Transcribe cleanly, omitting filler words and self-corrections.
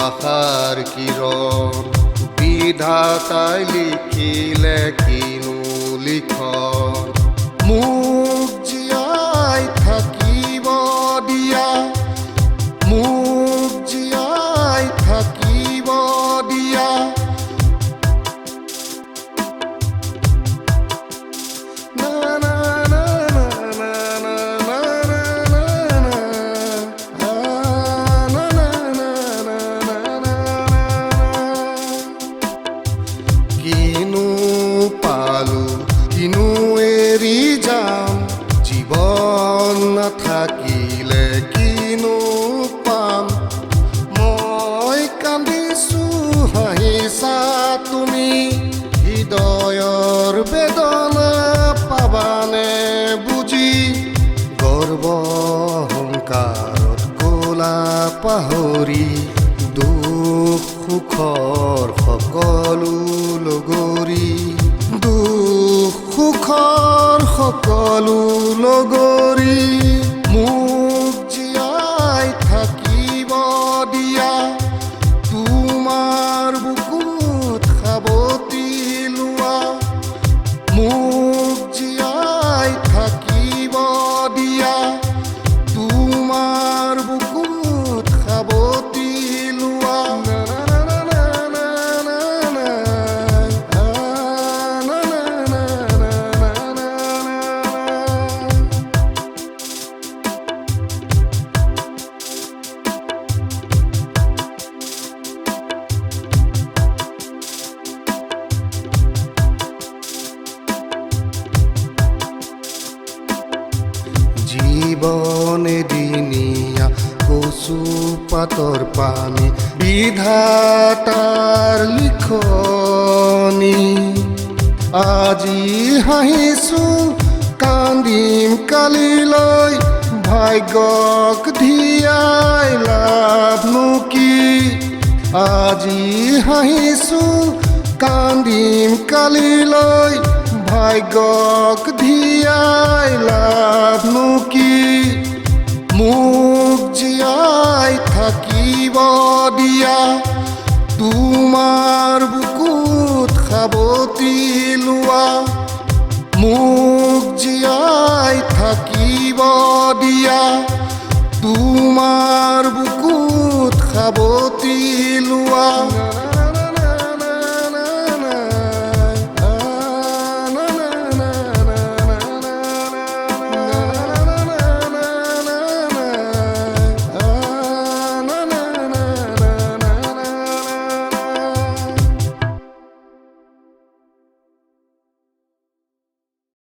আশাৰ কিৰণ বিধাতাই লিখিলে কিনো লিখন মোক জীয়াই থাকিব দিয়া মোক জীয়াই থাকিব দিয়া কিনো পালো কিনো এৰি যাম জীৱন নাথাকিলে কিনো পাম মই কান্দিছো হাঁহিছা তুমি হৃদয়ৰ বেদনা পাবানে বুজি গৰ্ব অহংকাৰত গলা পাহৰি দুখ সুখৰ সকলো লগৰী দুখ সুখৰ সকলো লগৰী মোক জীয়াই থাকিব দিয়া তোমাৰ বুকুত সাৱটি লোৱা মোক জীয়াই থাকিব দিয়া তোমাৰ বুকুত সাৱটি লোৱা জীৱন এদিনীয়া কচু পাতৰ পানী বিধাতাৰ লিখনি আজি হাঁহিছো কান্দিম কালিলৈ ভাগ্যক ধিয়াই লাভনো কি আজি হাঁহিছো কান্দিম কালিলৈ ভাগ্যক ধিয়াই লাভনো কি মোক জীয়াই থাকিব দিয়া তোমাৰ বুকুত সাৱটি লোৱা মোক জীয়াই থাকিব দিয়া তোমাৰ বুকুত সাৱটি লোৱা